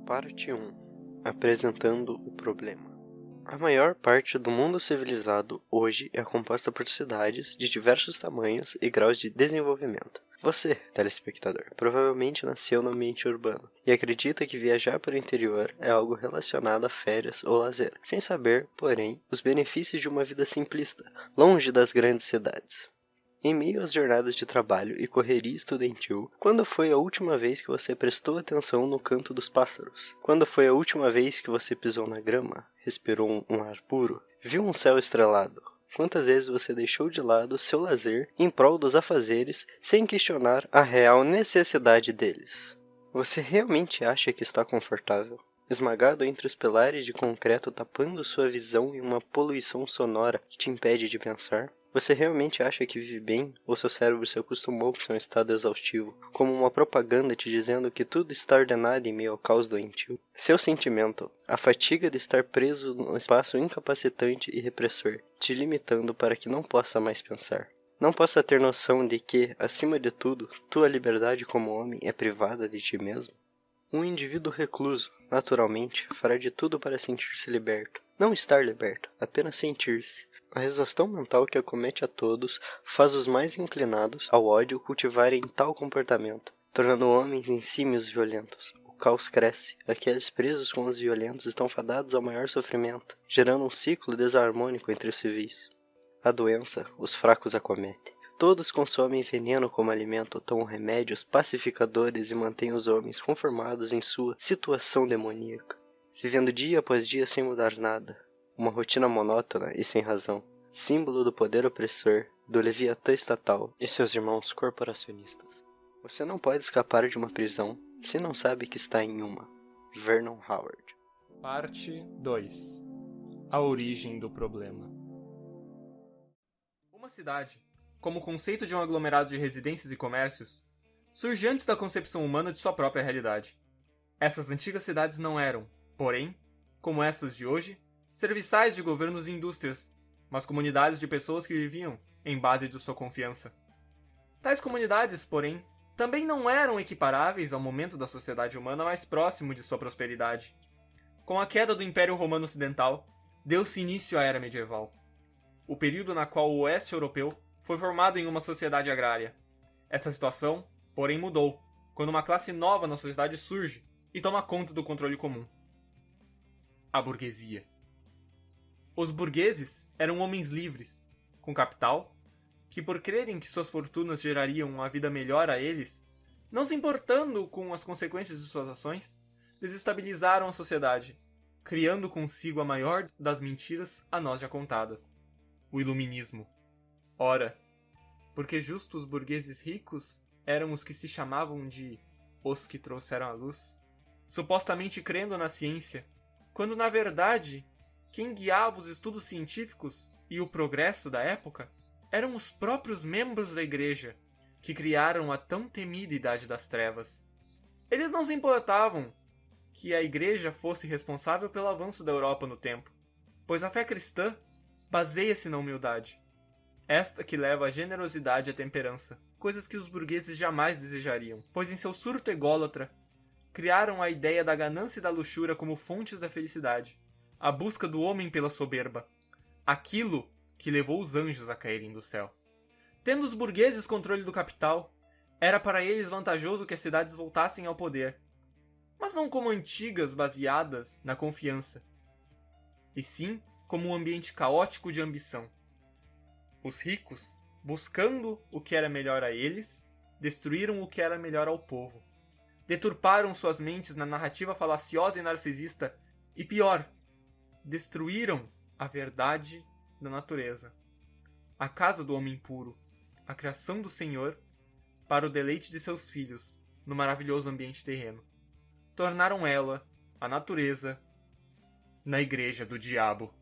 Parte 1. Apresentando o problema. A maior parte do mundo civilizado hoje é composta por cidades de diversos tamanhos e graus de desenvolvimento. Você, telespectador, provavelmente nasceu no ambiente urbano e acredita que viajar para o interior é algo relacionado a férias ou lazer, sem saber, porém, os benefícios de uma vida simplista, longe das grandes cidades. Em meio às jornadas de trabalho e correria estudantil, quando foi a última vez que você prestou atenção no canto dos pássaros? Quando foi a última vez que você pisou na grama, respirou um ar puro, viu um céu estrelado? Quantas vezes você deixou de lado seu lazer em prol dos afazeres sem questionar a real necessidade deles? Você realmente acha que está confortável? Esmagado entre os pilares de concreto tapando sua visão em uma poluição sonora que te impede de pensar? Você realmente acha que vive bem, ou seu cérebro se acostumou com seu estado exaustivo, como uma propaganda te dizendo que tudo está ordenado em meio ao caos doentio? Seu sentimento, a fatiga de estar preso num espaço incapacitante e repressor, te limitando para que não possa mais pensar. Não possa ter noção de que, acima de tudo, tua liberdade como homem é privada de ti mesmo? Um indivíduo recluso, naturalmente, fará de tudo para sentir-se liberto. Não estar liberto, apenas sentir-se. A exaustão mental que acomete a todos faz os mais inclinados ao ódio cultivarem tal comportamento, tornando homens em símios violentos. O caos cresce, aqueles presos com os violentos estão fadados ao maior sofrimento, gerando um ciclo desarmônico entre os civis. A doença, os fracos acomete. Todos consomem veneno como alimento, tomam remédios pacificadores e mantêm os homens conformados em sua situação demoníaca, vivendo dia após dia sem mudar nada. Uma rotina monótona e sem razão, símbolo do poder opressor, do Leviatã estatal e seus irmãos corporacionistas. Você não pode escapar de uma prisão se não sabe que está em uma. Vernon Howard. Parte 2. A origem do problema. Uma cidade, como conceito de um aglomerado de residências e comércios, surge antes da concepção humana de sua própria realidade. Essas antigas cidades não eram, porém, como estas de hoje, serviçais de governos e indústrias, mas comunidades de pessoas que viviam em base de sua confiança. Tais comunidades, porém, também não eram equiparáveis ao momento da sociedade humana mais próximo de sua prosperidade. Com a queda do Império Romano Ocidental, deu-se início à Era Medieval, o período na qual o Oeste Europeu foi formado em uma sociedade agrária. Essa situação, porém, mudou, quando uma classe nova na sociedade surge e toma conta do controle comum. A burguesia. Os burgueses eram homens livres, com capital, que por crerem que suas fortunas gerariam uma vida melhor a eles, não se importando com as consequências de suas ações, desestabilizaram a sociedade, criando consigo a maior das mentiras a nós já contadas, o iluminismo. Ora, porque justo os burgueses ricos eram os que se chamavam de os que trouxeram a luz, supostamente crendo na ciência, quando na verdade quem guiava os estudos científicos e o progresso da época eram os próprios membros da igreja, que criaram a tão temida Idade das Trevas. Eles não se importavam que a igreja fosse responsável pelo avanço da Europa no tempo, pois a fé cristã baseia-se na humildade, esta que leva à generosidade e à temperança, coisas que os burgueses jamais desejariam, pois em seu surto ególatra criaram a ideia da ganância e da luxúria como fontes da felicidade, a busca do homem pela soberba, aquilo que levou os anjos a caírem do céu. Tendo os burgueses controle do capital, era para eles vantajoso que as cidades voltassem ao poder, mas não como antigas baseadas na confiança, e sim como um ambiente caótico de ambição. Os ricos, buscando o que era melhor a eles, destruíram o que era melhor ao povo. Deturparam suas mentes na narrativa falaciosa e narcisista e, pior, destruíram a verdade da natureza, a casa do homem puro, a criação do Senhor, para o deleite de seus filhos, no maravilhoso ambiente terreno. Tornaram ela, a natureza, na igreja do diabo.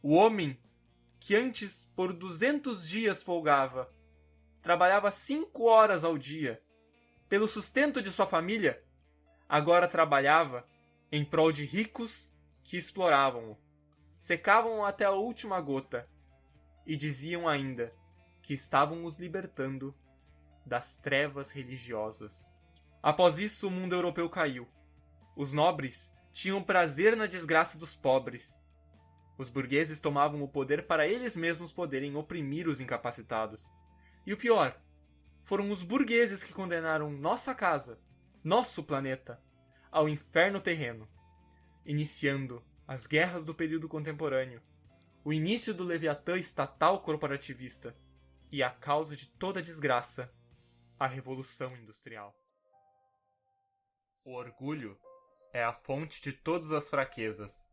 O homem, que antes por 200 dias folgava, trabalhava 5 horas ao dia, pelo sustento de sua família, agora trabalhava em prol de ricos que exploravam-o, secavam-o até a última gota, e diziam ainda que estavam os libertando das trevas religiosas. Após isso, o mundo europeu caiu, Os nobres tinham prazer na desgraça dos pobres. Os burgueses tomavam o poder para eles mesmos poderem oprimir os incapacitados. E o pior, foram os burgueses que condenaram nossa casa, nosso planeta, ao inferno terreno, iniciando as guerras do período contemporâneo, o início do Leviatã estatal corporativista e a causa de toda desgraça, a Revolução Industrial. O orgulho é a fonte de todas as fraquezas,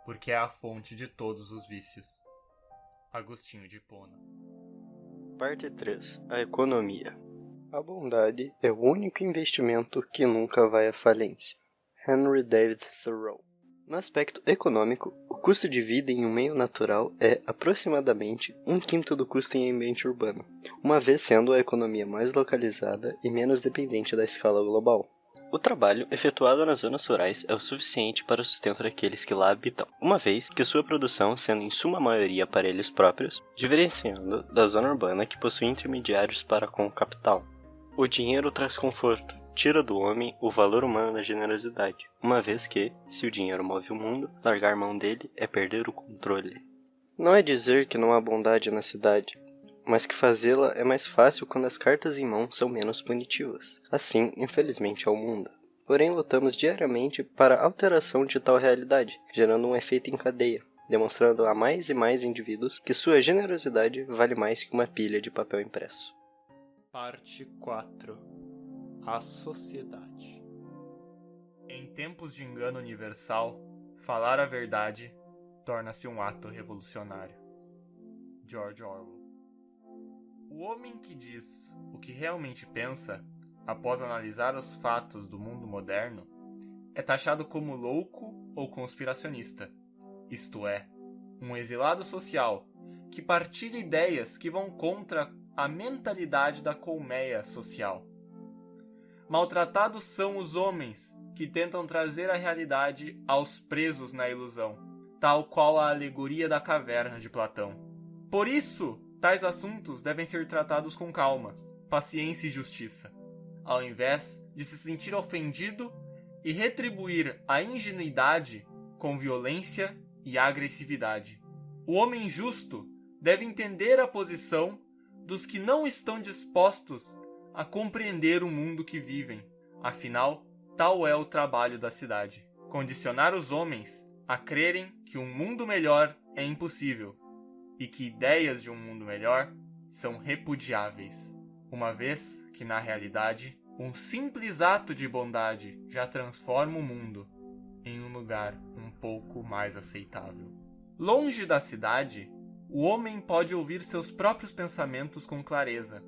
porque é a fonte de todos os vícios. Agostinho de Hipona. Parte 3. A economia. A bondade é o único investimento que nunca vai à falência. Henry David Thoreau. No aspecto econômico, o custo de vida em um meio natural é aproximadamente 1/5 do custo em ambiente urbano, uma vez sendo a economia mais localizada e menos dependente da escala global. O trabalho efetuado nas zonas rurais é o suficiente para o sustento daqueles que lá habitam, uma vez que sua produção sendo em suma maioria para eles próprios, diferenciando da zona urbana que possui intermediários para com o capital. O dinheiro traz conforto, tira do homem o valor humano da generosidade, uma vez que, se o dinheiro move o mundo, largar mão dele é perder o controle. Não é dizer que não há bondade na cidade, mas que fazê-la é mais fácil quando as cartas em mão são menos punitivas. Assim, infelizmente, é o mundo. Porém, lutamos diariamente para a alteração de tal realidade, gerando um efeito em cadeia, demonstrando a mais e mais indivíduos que sua generosidade vale mais que uma pilha de papel impresso. Parte 4. A sociedade. Em tempos de engano universal, falar a verdade torna-se um ato revolucionário. George Orwell. O homem que diz o que realmente pensa, após analisar os fatos do mundo moderno, é taxado como louco ou conspiracionista, isto é, um exilado social que partilha ideias que vão contra a mentalidade da colmeia social. Maltratados são os homens que tentam trazer a realidade aos presos na ilusão, tal qual a alegoria da caverna de Platão. Por isso, tais assuntos devem ser tratados com calma, paciência e justiça, ao invés de se sentir ofendido e retribuir a ingenuidade com violência e agressividade. O homem justo deve entender a posição dos que não estão dispostos a compreender o mundo que vivem. Afinal, tal é o trabalho da cidade: condicionar os homens a crerem que um mundo melhor é impossível e que ideias de um mundo melhor são repudiáveis, uma vez que, na realidade, um simples ato de bondade já transforma o mundo em um lugar um pouco mais aceitável. Longe da cidade, o homem pode ouvir seus próprios pensamentos com clareza.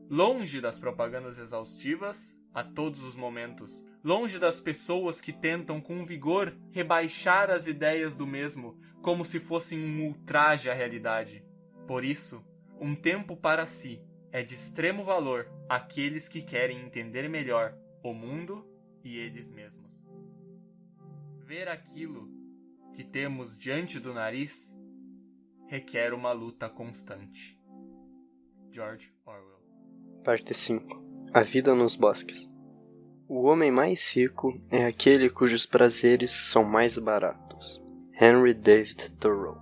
Longe das propagandas exaustivas a todos os momentos. Longe das pessoas que tentam com vigor rebaixar as ideias do mesmo como se fossem um ultraje à realidade. Por isso, um tempo para si é de extremo valor àqueles que querem entender melhor o mundo e eles mesmos. Ver aquilo que temos diante do nariz requer uma luta constante. George Orwell. Parte 5. A vida nos bosques. O homem mais rico é aquele cujos prazeres são mais baratos. Henry David Thoreau.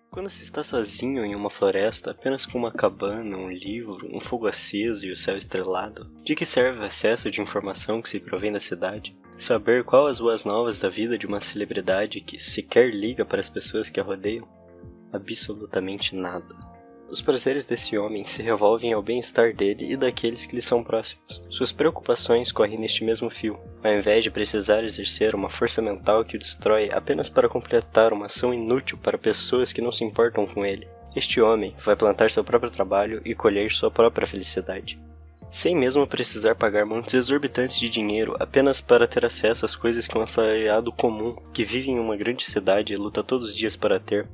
Quando se está sozinho em uma floresta, apenas com uma cabana, um livro, um fogo aceso e o céu estrelado, de que serve o excesso de informação que se provém da cidade? Saber qual as boas novas da vida de uma celebridade que sequer liga para as pessoas que a rodeiam? Absolutamente nada. Os prazeres desse homem se revolvem ao bem-estar dele e daqueles que lhe são próximos. Suas preocupações correm neste mesmo fio, ao invés de precisar exercer uma força mental que o destrói apenas para completar uma ação inútil para pessoas que não se importam com ele. Este homem vai plantar seu próprio trabalho e colher sua própria felicidade, sem mesmo precisar pagar montes exorbitantes de dinheiro apenas para ter acesso às coisas que um assalariado comum, que vive em uma grande cidade e luta todos os dias para ter,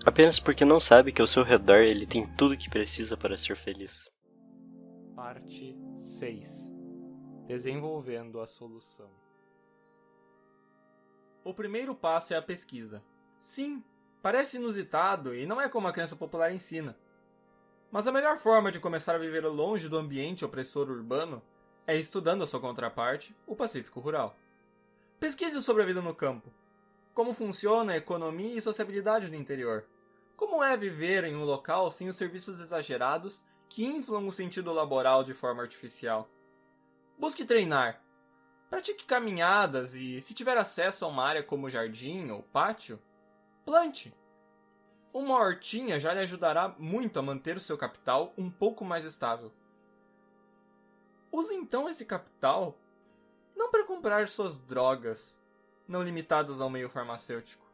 apenas porque não sabe que ao seu redor ele tem tudo o que precisa para ser feliz. Parte 6. Desenvolvendo a solução. O primeiro passo é a pesquisa. Sim, parece inusitado e não é como a crença popular ensina. Mas a melhor forma de começar a viver longe do ambiente opressor urbano é estudando a sua contraparte, o Pacífico Rural. Pesquise sobre a vida no campo. Como funciona a economia e sociabilidade no interior. Como é viver em um local sem os serviços exagerados que inflam o sentido laboral de forma artificial. Busque treinar. Pratique caminhadas e, se tiver acesso a uma área como jardim ou pátio, plante. Uma hortinha já lhe ajudará muito a manter o seu capital um pouco mais estável. Use então esse capital não para comprar suas drogas, não limitadas ao meio farmacêutico.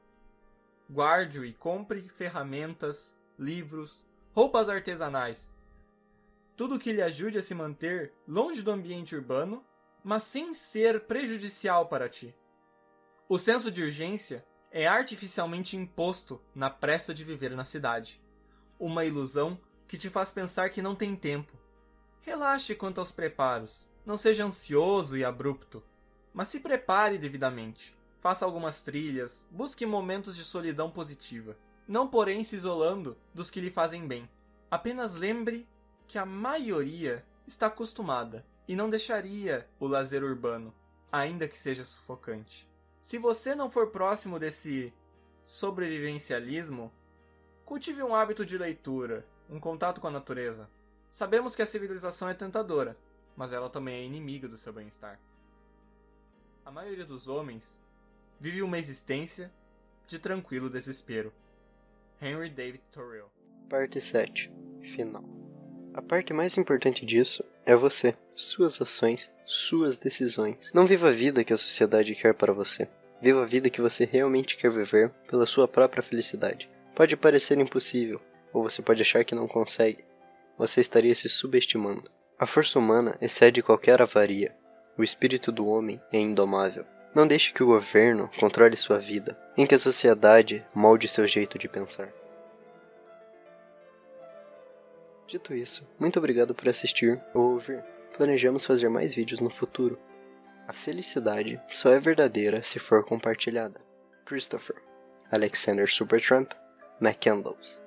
Guarde-o e compre ferramentas, livros, roupas artesanais. Tudo que lhe ajude a se manter longe do ambiente urbano, mas sem ser prejudicial para ti. O senso de urgência é artificialmente imposto na pressa de viver na cidade. Uma ilusão que te faz pensar que não tem tempo. Relaxe quanto aos preparos. Não seja ansioso e abrupto, mas se prepare devidamente. Faça algumas trilhas, busque momentos de solidão positiva, não porém se isolando dos que lhe fazem bem. Apenas lembre que a maioria está acostumada e não deixaria o lazer urbano, ainda que seja sufocante. Se você não for próximo desse sobrevivencialismo, cultive um hábito de leitura, um contato com a natureza. Sabemos que a civilização é tentadora, mas ela também é inimiga do seu bem-estar. A maioria dos homens vive uma existência de tranquilo desespero. Henry David Thoreau. Parte 7. Final. A parte mais importante disso é você, suas ações, suas decisões. Não viva a vida que a sociedade quer para você. Viva a vida que você realmente quer viver pela sua própria felicidade. Pode parecer impossível, ou você pode achar que não consegue. Você estaria se subestimando. A força humana excede qualquer avaria. O espírito do homem é indomável. Não deixe que o governo controle sua vida, nem que a sociedade molde seu jeito de pensar. Dito isso, muito obrigado por assistir ou ouvir. Planejamos fazer mais vídeos no futuro. A felicidade só é verdadeira se for compartilhada. Christopher, Alexander Supertramp, McCandless.